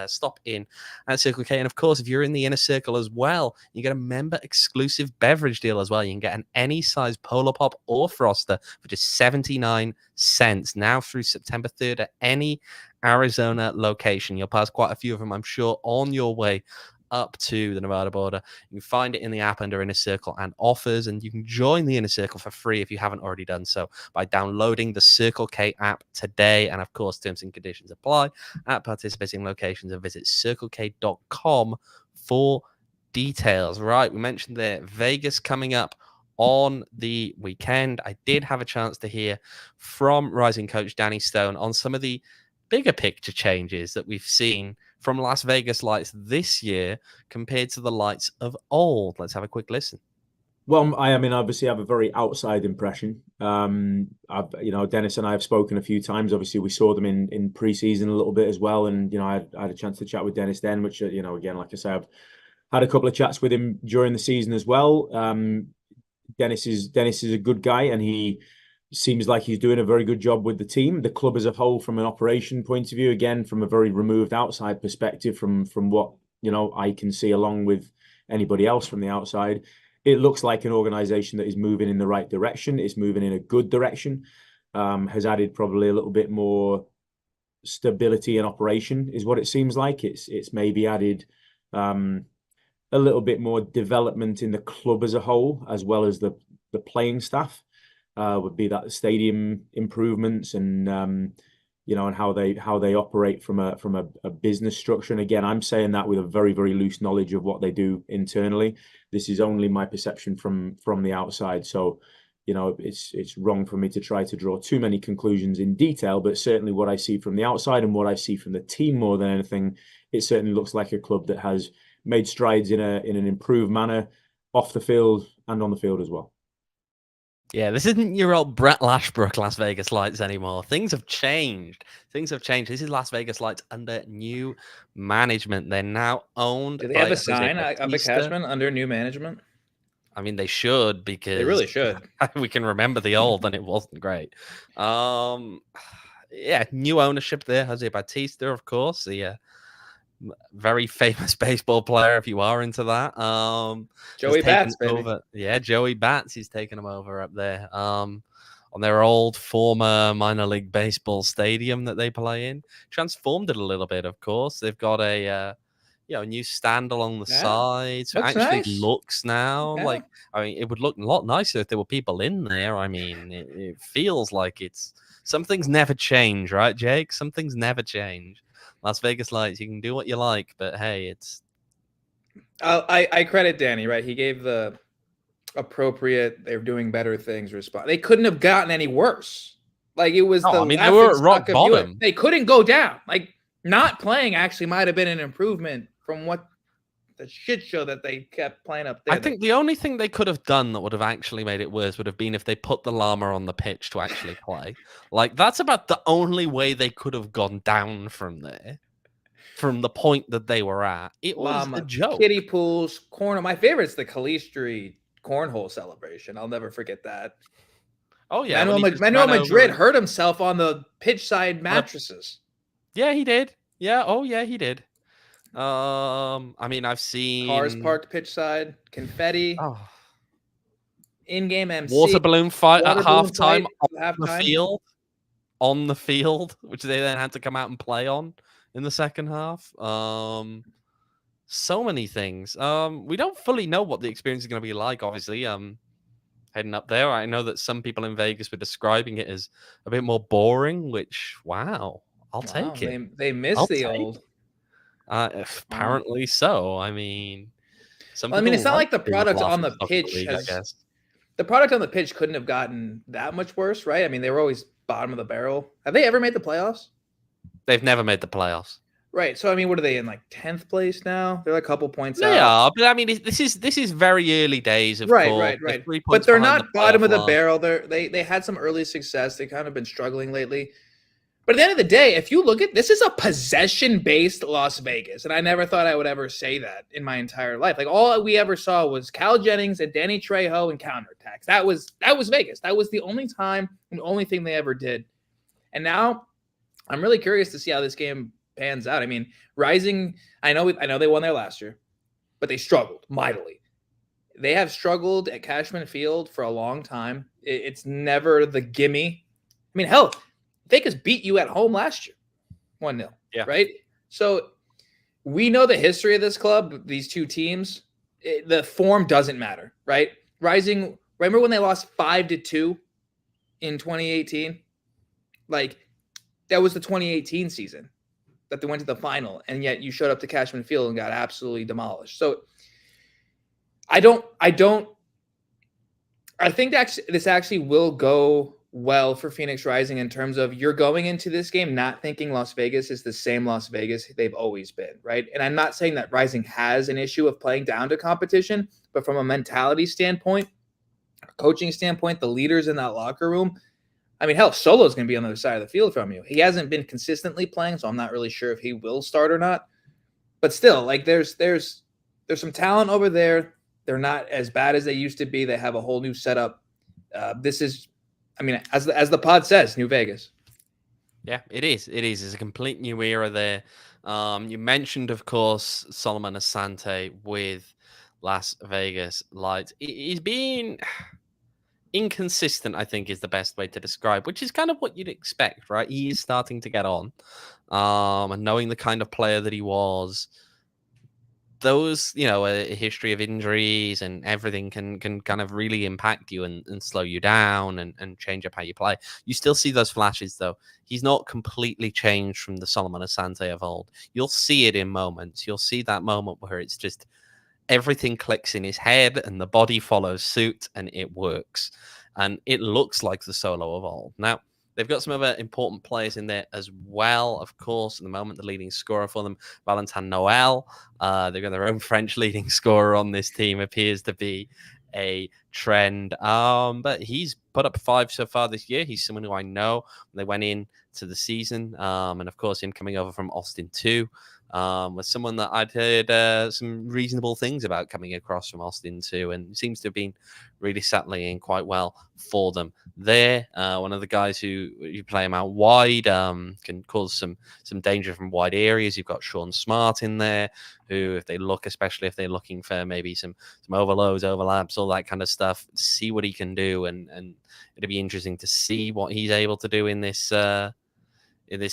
stop in at Circle K. And of course, if you're in the inner circle as well, you get a member exclusive beverage deal as well. You can get an any size Polar Pop or Froster for just 79 cents now through September 3rd at any Arizona location. You'll pass quite a few of them, I'm sure, on your way up to the Nevada border. You can find it in the app under Inner Circle and offers, and you can join the Inner Circle for free if you haven't already done so by downloading the Circle K app today. And of course, terms and conditions apply at participating locations, and visit circlek.com for details. Right, we mentioned there Vegas coming up on the weekend. I did have a chance to hear from Rising coach Danny Stone on some of the bigger picture changes that we've seen from Las Vegas lights this year compared to the lights of old. Let's have a quick listen. Well, I mean, obviously, I have a very outside impression. Dennis and I have spoken a few times. Obviously, we saw them in preseason a little bit as well, and I had a chance to chat with Dennis then, which again, like I said, I've had a couple of chats with him during the season as well. Dennis is a good guy, and he seems like he's doing a very good job with the team, the club as a whole, from an operation point of view. Again, from a very removed outside perspective from what I can see along with anybody else from the outside, it looks like an organization that is moving in the right direction. It's moving in a good direction. Has added probably a little bit more stability and operation is what it seems like. It's maybe added a little bit more development in the club as a whole, as well as the playing staff. Would be that stadium improvements and and how they operate from a business structure. And again, I'm saying that with a very, very loose knowledge of what they do internally. This is only my perception from the outside. So, it's wrong for me to try to draw too many conclusions in detail, but certainly what I see from the outside and what I see from the team more than anything, it certainly looks like a club that has made strides in an improved manner off the field and on the field as well. Yeah, this isn't your old Brett Lashbrook Las Vegas Lights anymore. Things have changed. This is Las Vegas Lights under new management. They're now owned. Do they by have a José sign up at Bautista. Cashman under new management? I mean, they should, because They really should. we can remember the old and it wasn't great. Yeah, new ownership there. José Bautista, of course, the very famous baseball player, if you are into that. Joey Bats, baby. Over. Yeah, Joey Bats. He's taken them over up there. On their old former minor league baseball stadium that they play in. Transformed it a little bit, of course. They've got a new stand along the side. So it Looks actually nice. looks now like, I mean, it would look a lot nicer if there were people in there. I mean, it feels like some things never change, right, Jake? Some things never change. Las Vegas Lights, you can do what you like, but hey, it's. I credit Danny, right? He gave the appropriate, they're doing better things response. They couldn't have gotten any worse. Like, it was they were at rock bottom. They couldn't go down. Like, not playing actually might have been an improvement from what the shit show that they kept playing up there. I think the only thing they could have done that would have actually made it worse would have been if they put the llama on the pitch to actually play. Like, that's about the only way they could have gone down from there, from the point that they were at. It was a joke. Kiddie pools, corner. My favorite's the Calistri cornhole celebration. I'll never forget that. Oh yeah, Manuel Madrid hurt himself on the pitch side mattresses. Yeah, he did. Yeah, oh yeah, he did. I mean, I've seen cars parked pitch side, confetti, in-game MC, water balloon fight at halftime on the field, which they then had to come out and play on in the second half. So many things. We don't fully know what the experience is going to be like, obviously. Heading up there, I know that some people in Vegas were describing it as a bit more boring, which, wow, I'll take it. They miss the old. Apparently so. I mean, it's not like the product on the pitch. I guess the product on the pitch couldn't have gotten that much worse, right? I mean, they were always bottom of the barrel. Have they ever made the playoffs? They've never made the playoffs. Right. So I mean, what are they in, like 10th place now? They're like a couple points out. They are, but I mean, this is very early days, of course. Right. But they're not bottom of the barrel. They had some early success. They kind of been struggling lately. But at the end of the day, if you look at this, is a possession-based Las Vegas, and I never thought I would ever say that in my entire life. Like, all we ever saw was Cal Jennings and Danny Trejo and counterattacks. That was Vegas. That was the only time and the only thing they ever did. And now, I'm really curious to see how this game pans out. I mean, Rising, I know they won there last year, but they struggled mightily. They have struggled at Cashman Field for a long time. It's never the gimme. I mean, hell, Vegas beat you at home last year, 1-0. Yeah. Right? So we know the history of this club, these two teams. The form doesn't matter, right? Rising, remember when they lost 5-2 in 2018? Like, that was the 2018 season that they went to the final, and yet you showed up to Cashman Field and got absolutely demolished. So I think that this actually will go well for Phoenix Rising in terms of you're going into this game not thinking Las Vegas is the same Las Vegas they've always been, right? And I'm not saying that Rising has an issue of playing down to competition, but from a mentality standpoint, a coaching standpoint, the leaders in that locker room, I mean, hell, Solo's going to be on the other side of the field from you. He hasn't been consistently playing, so I'm not really sure if he will start or not. But still, like, there's some talent over there. They're not as bad as they used to be. They have a whole new setup. This is, I mean, as the pod says, New Vegas. Yeah, it is. It is. It's a complete new era there. You mentioned, of course, Solomon Asante with Las Vegas Lights. He's been inconsistent, I think, is the best way to describe, which is kind of what you'd expect, right? He is starting to get on. And knowing the kind of player that he was, those, a history of injuries and everything can kind of really impact you and slow you down and change up how you play. You still see those flashes, though. He's not completely changed from the Solomon Asante of old. You'll see it in moments. You'll see that moment where it's just everything clicks in his head and the body follows suit and it works. And it looks like the Solo of old. Now, they've got some other important players in there as well, of course. At the moment, the leading scorer for them, Valentin Noel. They've got their own French leading scorer on this team, appears to be a trend. But he's put up 5 so far this year. He's someone who I know. They went in to the season. And of course, him coming over from Austin 2. Was someone that I'd heard some reasonable things about coming across from Austin too, and seems to have been really settling in quite well for them there. One of the guys who you play him out wide can cause some danger from wide areas. You've got Sean Smart in there, who, if they look, especially if they're looking for maybe some overloads, overlaps, all that kind of stuff, see what he can do, and it'll be interesting to see what he's able to do in this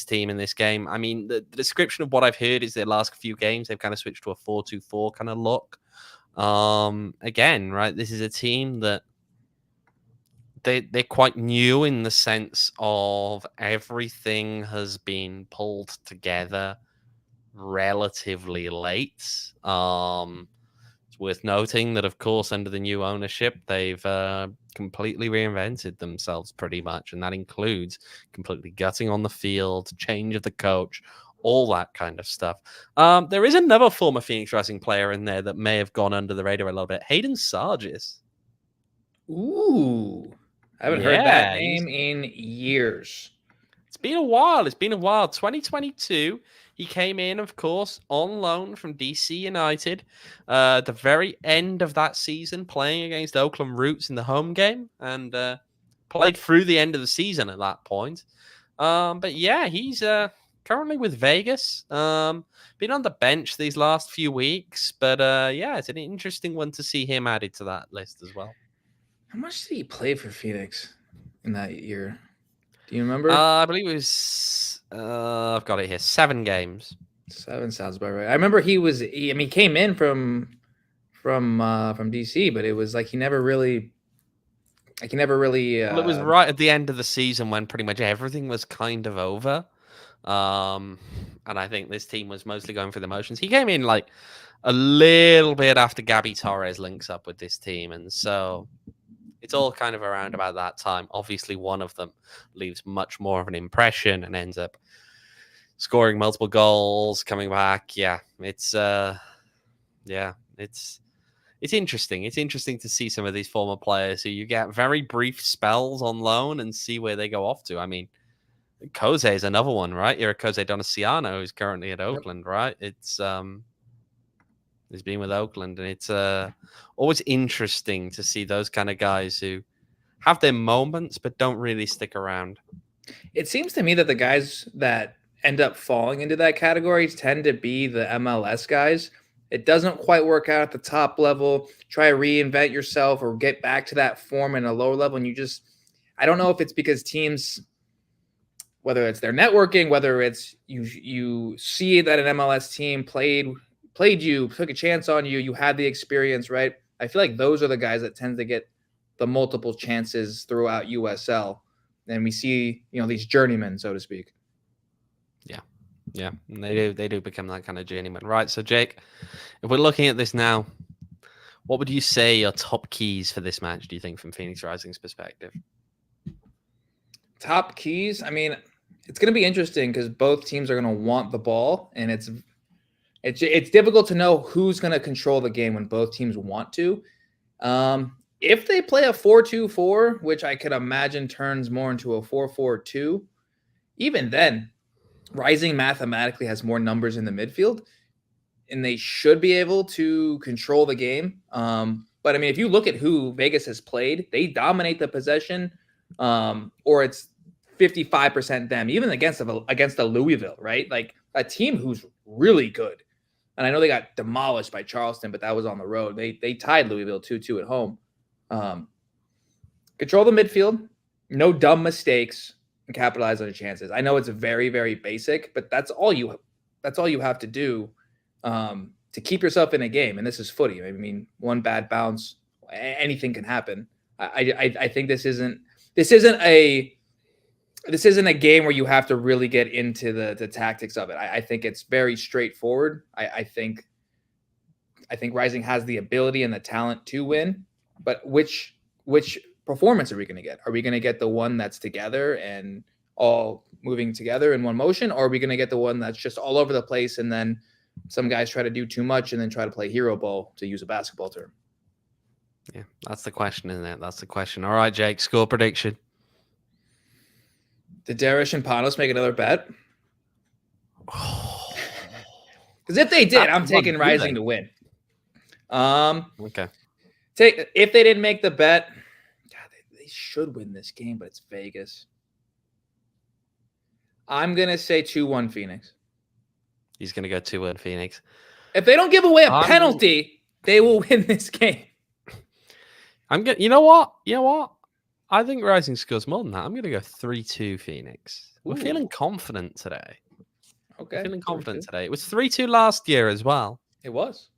team, in this game. I mean, the description of what I've heard is their last few games, they've kind of switched to a 4-2-4 kind of look. Again, right, this is a team that they're quite new in the sense of everything has been pulled together relatively late. It's worth noting that, of course, under the new ownership, they've completely reinvented themselves pretty much. And that includes completely gutting on the field, change of the coach, all that kind of stuff. There is another former Phoenix Rising player in there that may have gone under the radar a little bit. Hayden Sargis. Ooh. I haven't heard that name in years. It's been a while. 2022. He came in, of course, on loan from DC United. At the very end of that season, playing against Oakland Roots in the home game, and played through the end of the season at that point. But yeah, he's currently with Vegas. Been on the bench these last few weeks, but yeah, it's an interesting one to see him added to that list as well. How much did he play for Phoenix in that year? Do you remember? I believe it was. I've got it here. 7 games. 7 sounds about right. I remember he came in from DC, but it was like he never really. Well, it was right at the end of the season when pretty much everything was kind of over. And I think this team was mostly going through the motions. He came in like a little bit after Gabby Torres links up with this team, and so it's all kind of around about that time. Obviously, one of them leaves much more of an impression and ends up scoring multiple goals, coming back. Yeah, it's interesting. It's interesting to see some of these former players who you get very brief spells on loan and see where they go off to. I mean, Jose is another one, right? You're a Jose Donaciano who's currently at Oakland, right? It's he's been with Oakland, and it's always interesting to see those kind of guys who have their moments but don't really stick around. It seems to me that the guys that end up falling into that category tend to be the MLS guys. It doesn't quite work out at the top level. Try to reinvent yourself or get back to that form in a lower level, and I don't know if it's because teams, whether it's their networking, whether it's you see that an MLS team played you, took a chance on you, you had the experience, right? I feel like those are the guys that tend to get the multiple chances throughout USL. And we see, these journeymen, so to speak. Yeah, and they do become that kind of journeyman, right? So, Jake, if we're looking at this now, what would you say your top keys for this match, do you think, from Phoenix Rising's perspective? Top keys? I mean, it's going to be interesting because both teams are going to want the ball, and it's difficult to know who's going to control the game when both teams want to. If they play a 4-2-4, which I could imagine turns more into a 4-4-2, even then, Rising mathematically has more numbers in the midfield, and they should be able to control the game. But I mean, if you look at who Vegas has played, they dominate the possession, or it's 55% them, even against a Louisville, right? Like a team who's really good. And I know they got demolished by Charleston, but that was on the road. They tied Louisville 2-2 at home. Control the midfield, no dumb mistakes, and capitalize on your chances. I know it's very, very basic, but that's all you have to do to keep yourself in a game. And this is footy. I mean, one bad bounce, anything can happen. I think this isn't a game where you have to really get into the tactics of it. I think it's very straightforward. I think Rising has the ability and the talent to win, but which performance are we going to get? Are we going to get the one that's together and all moving together in one motion, or are we going to get the one that's just all over the place and then some guys try to do too much and then try to play hero ball, to use a basketball term? Yeah, that's the question, isn't it? That's the question. All right, Jake, score prediction. Did Darish and Panos make another bet? Because if they did, I'm taking Rising to win. Okay. If they didn't make the bet, God, they should win this game, but it's Vegas. I'm gonna say 2-1 Phoenix. He's gonna go 2-1 Phoenix. If they don't give away a penalty, they will win this game. You know what? I think Rising scores more than that. I'm going to go 3-2 Phoenix. We're feeling confident today. Okay. Feeling confident today. It was 3-2 last year as well. It was.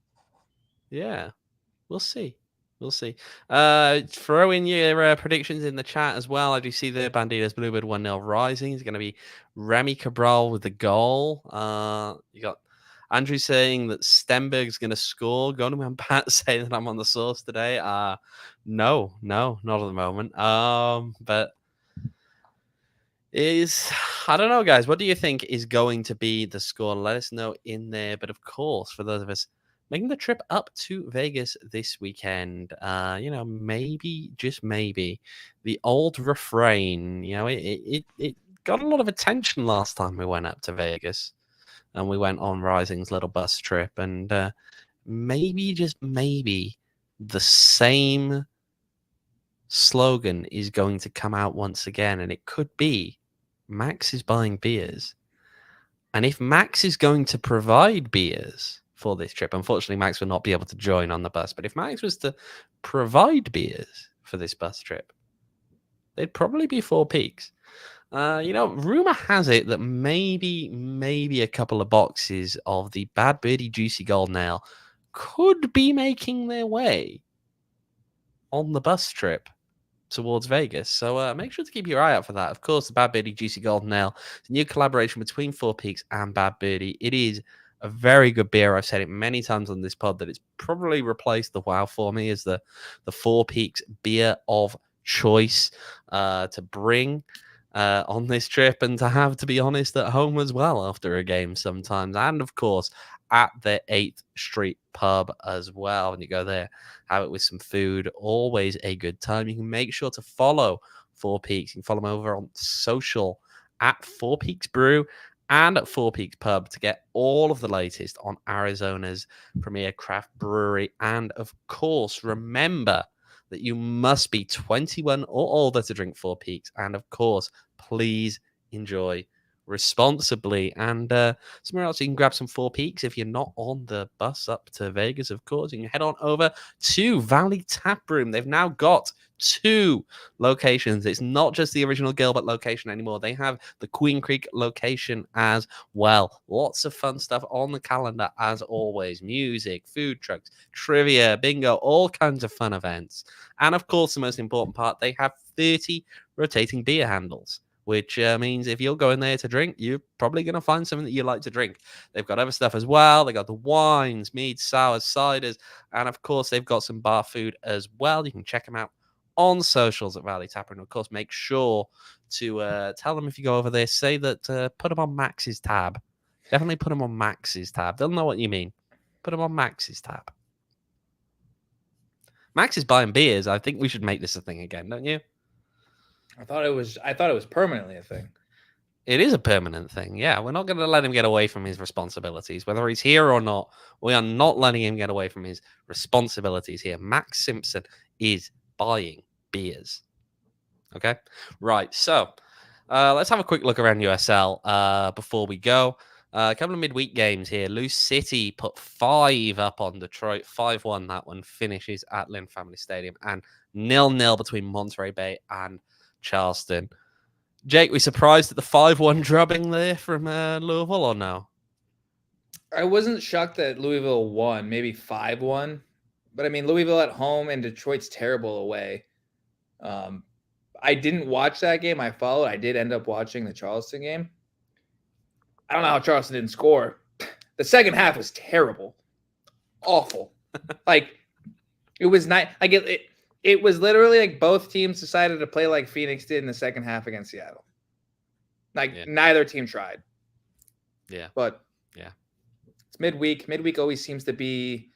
Yeah. We'll see. Throw in your predictions in the chat as well. I do see the Banditas Bluebird 1-0 Rising. It's going to be Remy Cabral with the goal. You got Andrew saying that Stenberg's going to score. Going to Pat saying that I'm on the source today. No, not at the moment. But I don't know, guys. What do you think is going to be the score? Let us know in there. But of course, for those of us making the trip up to Vegas this weekend, maybe, just maybe, the old refrain, it got a lot of attention last time we went up to Vegas. And we went on Rising's little bus trip. And maybe, just maybe, the same slogan is going to come out once again. And it could be, Max is buying beers. And if Max is going to provide beers for this trip, unfortunately, Max will not be able to join on the bus. But if Max was to provide beers for this bus trip, they'd probably be Four Peaks. Rumor has it that maybe a couple of boxes of the Bad Birdie Juicy Golden Ale could be making their way on the bus trip towards Vegas. So make sure to keep your eye out for that. Of course, the Bad Birdie Juicy Golden Ale is a new collaboration between Four Peaks and Bad Birdie. It is a very good beer. I've said it many times on this pod that it's probably replaced the WoW for me as the Four Peaks beer of choice to bring on this trip and to have, to be honest, at home as well after a game sometimes. And of course, at the 8th Street pub as well. When you go there, have it with some food. Always a good time. You can make sure to follow Four Peaks. You can follow them over on social at Four Peaks Brew and at Four Peaks Pub to get all of the latest on Arizona's premier craft brewery. And of course, remember that you must be 21 or older to drink Four Peaks. And of course, please enjoy responsibly. And somewhere else you can grab some Four Peaks if you're not on the bus up to Vegas. Of course, you can head on over to Valley Taproom. They've now got 2 locations. It's not just the original Gilbert location anymore. They have the Queen Creek location as well. Lots of fun stuff on the calendar as always. Music, food trucks, trivia, bingo, all kinds of fun events. And of course, the most important part, they have 30 rotating beer handles, which means if you're going there to drink, you're probably going to find something that you like to drink. They've got other stuff as well. They got the wines, meads, sours, ciders, and of course, they've got some bar food as well. You can check them out on socials at Valley Taproom. Of course, make sure to tell them if you go over there, say that put them on Max's tab. Definitely put them on Max's tab. They'll know what you mean. Put them on Max's tab. Max is buying beers. I think we should make this a thing again, don't you? I thought it was permanently a thing. It is a permanent thing. Yeah, we're not going to let him get away from his responsibilities, whether he's here or not. We are not letting him get away from his responsibilities here. Max Simpson is buying beers. Okay, right. So let's have a quick look around USL before we go. A couple of midweek games here. ALLCITY put 5 up on Detroit. 5-1 that one finishes at Lynn Family Stadium. And 0-0 between Monterey Bay and Charleston. Jake, we surprised at the 5-1 drubbing there from Louisville or no? I wasn't shocked that Louisville won, maybe 5-1. But I mean, Louisville at home and Detroit's terrible away. I didn't watch that game. I followed. I did end up watching the Charleston game. I don't know how Charleston didn't score. The second half was terrible. Awful. Like, it was not like it was literally like both teams decided to play like Phoenix did in the second half against Seattle. Like, neither team tried. Yeah. But yeah. It's midweek. Midweek always seems to be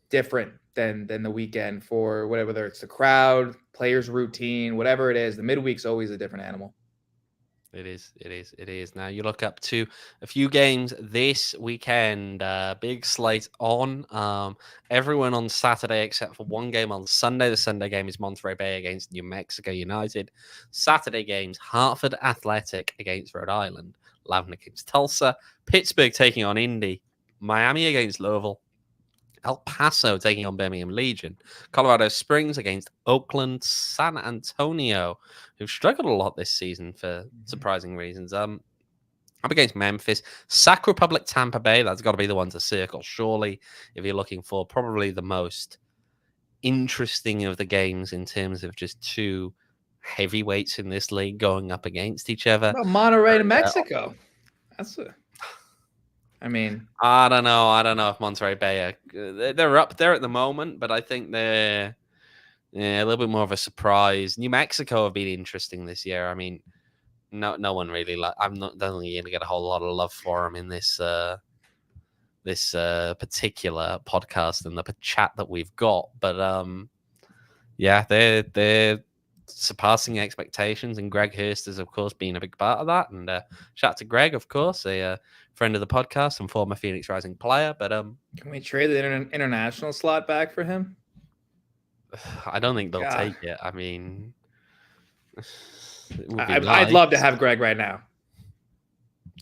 different than the weekend for whether it's the crowd, players' routine, whatever it is. The midweek's always a different animal. It is. Now you look up to a few games this weekend. Big slate on. Everyone on Saturday except for one game on Sunday. The Sunday game is Monterey Bay against New Mexico United. Saturday games, Hartford Athletic against Rhode Island. Laverne against Tulsa. Pittsburgh taking on Indy. Miami against Louisville. El Paso taking on Birmingham Legion. Colorado Springs against Oakland. San Antonio, who've struggled a lot this season for surprising reasons. Up against Memphis. Sac Republic, Tampa Bay. That's got to be the one to circle, surely, if you're looking for probably the most interesting of the games in terms of just two heavyweights in this league going up against each other. What about Monterrey to Mexico? I don't know if Monterey Bay they're up there at the moment, but I think they're a little bit more of a surprise. New Mexico have been interesting this year. I mean, no one really. I'm not definitely going to get a whole lot of love for them in this particular podcast and the chat that we've got. But yeah, they're surpassing expectations, and Greg Hurst has, of course, been a big part of that. And shout out to Greg, of course, a friend of the podcast and former Phoenix Rising player. But can we trade the international slot back for him? I don't think they'll take it. I mean, I'd love to have Greg right now.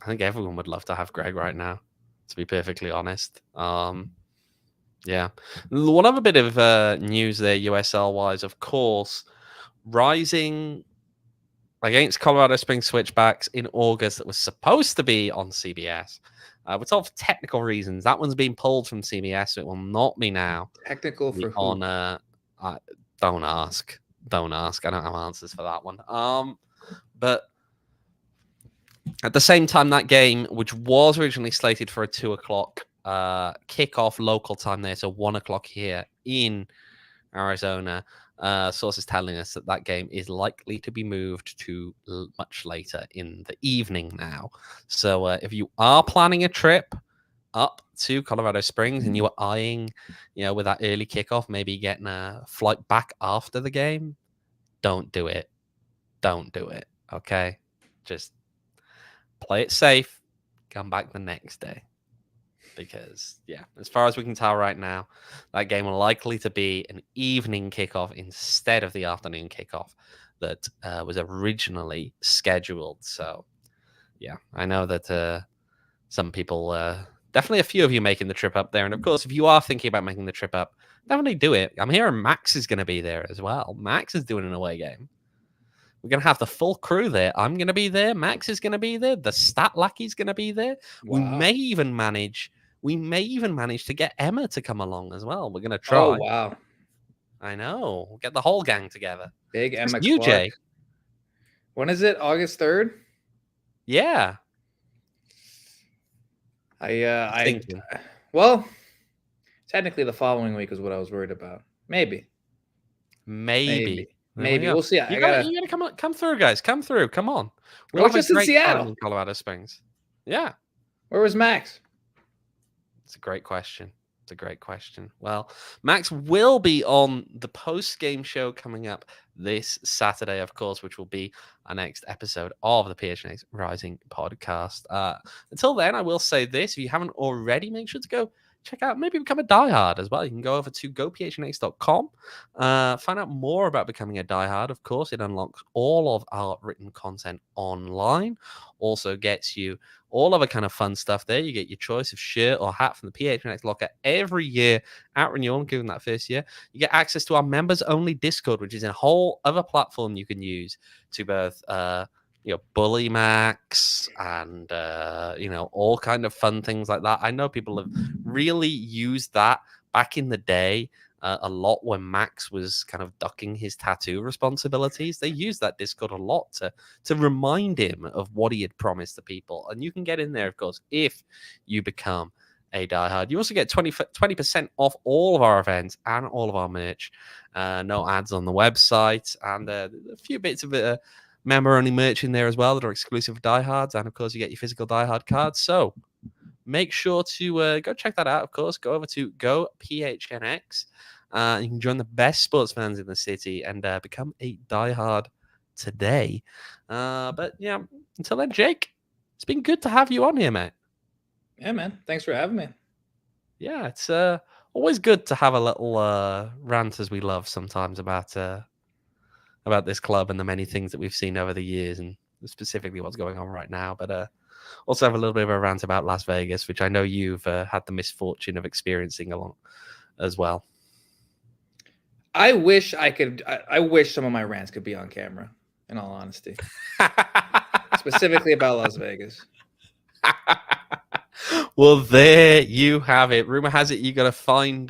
I think everyone would love to have Greg right now, to be perfectly honest. Yeah. One other bit of news there, USL wise, of course, Rising against Colorado Springs Switchbacks in August that was supposed to be on CBS. We're told for technical reasons that one's been pulled from CBS, so it will not be now. Technical for who? On don't ask. I don't have answers for that one. But at the same time, that game, which was originally slated for a 2:00 kickoff local time there, so 1:00 here in Arizona. Sources telling us that game is likely to be moved to much later in the evening now. So if you are planning a trip up to Colorado Springs and you are eyeing, with that early kickoff, maybe getting a flight back after the game, don't do it. Don't do it. Okay? Just play it safe. Come back the next day. Because, as far as we can tell right now, that game will likely to be an evening kickoff instead of the afternoon kickoff that was originally scheduled. So, I know that some people, definitely a few of you making the trip up there. And, of course, if you are thinking about making the trip up, definitely do it. I'm hearing Max is going to be there as well. Max is doing an away game. We're going to have the full crew there. I'm going to be there. Max is going to be there. The Stat Lackey's going to be there. Wow. We may even manage to get Emma to come along as well. We're going to try. Oh, wow. I know. We'll get the whole gang together. Big Emma you, Clark. Jay. When is it? August 3rd? Yeah. Well, technically the following week is what I was worried about. Maybe. We'll see. You gotta come through, guys. Come through. Come on. We're just in Seattle. In Colorado Springs. Yeah. Where was Max? It's a great question. Well, Max will be on the post-game show coming up this Saturday, of course, which will be our next episode of the PHNX Rising podcast. Until then, I will say this. If you haven't already, make sure to go check out, maybe become a diehard as well. You can go over to gophnx.com, find out more about becoming a diehard. Of course, it unlocks all of our written content online, also gets you all of the kind of fun stuff there. You get your choice of shirt or hat from the PHNX locker every year at renewal, including that first year. You get access to our members only Discord, which is a whole other platform you can use to both bully Max and all kind of fun things like that. I know people have really used that back in the day a lot when Max was kind of ducking his tattoo responsibilities. They used that Discord a lot to remind him of what he had promised the people. And you can get in there, of course, if you become a diehard. You also get 20% off all of our events and all of our merch. No ads on the website, and a few bits of member-only merch in there as well that are exclusive to diehards. And of course, you get your physical diehard cards. So make sure to go check that out. Of course, go over to GoPHNX. You can join the best sports fans in the city and become a diehard today. But yeah, until then, Jake, it's been good to have you on here, mate. Yeah, man. Thanks for having me. Yeah, it's always good to have a little rant, as we love sometimes, about this club and the many things that we've seen over the years, and specifically what's going on right now. But also have a little bit of a rant about Las Vegas, which I know you've had the misfortune of experiencing along as well. I wish I wish some of my rants could be on camera, in all honesty. Specifically about Las Vegas. Well, there you have it. Rumor has it you gotta find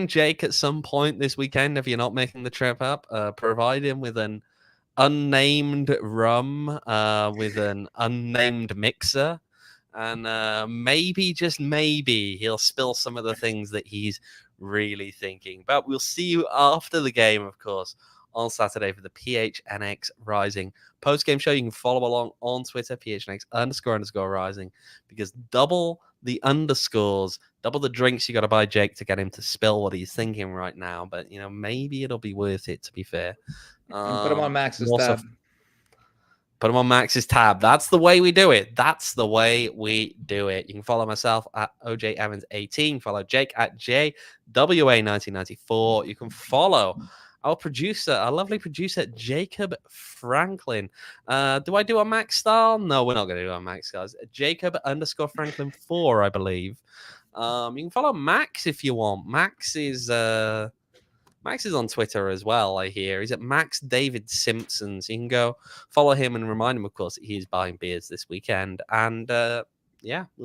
Jake at some point this weekend if you're not making the trip up. Provide him with an unnamed rum, with an unnamed mixer, and maybe, just maybe, he'll spill some of the things that he's really thinking. But we'll see you after the game, of course, on Saturday for the PHNX Rising post-game show. You can follow along on Twitter, PHNX__rising, because double the underscores, double the drinks you got to buy Jake to get him to spill what he's thinking right now. But, maybe it'll be worth it, to be fair. Put him on Max's tab. Put him on Max's tab. That's the way we do it. That's the way we do it. You can follow myself at OJ Evans 18. Follow Jake at JWA1994. You can follow our producer, our lovely producer, Jacob Franklin. Do I do a Max style? No, we're not going to do a Max style. Jacob_Franklin 4, I believe. You can follow Max if you want. Max is on Twitter as well, I hear. He's at Max David Simpson. So you can go follow him and remind him, of course, that he is buying beers this weekend. And we'll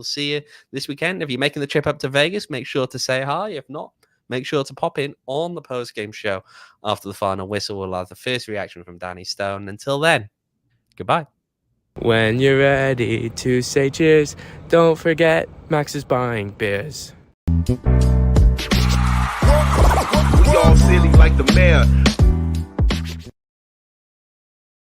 see you this weekend. If you're making the trip up to Vegas, make sure to say hi. If not, make sure to pop in on the post-game show after the final whistle. We'll have the first reaction from Danny Stone. Until then, goodbye. When you're ready to say cheers, don't forget Max is buying beers. We all silly like the mayor.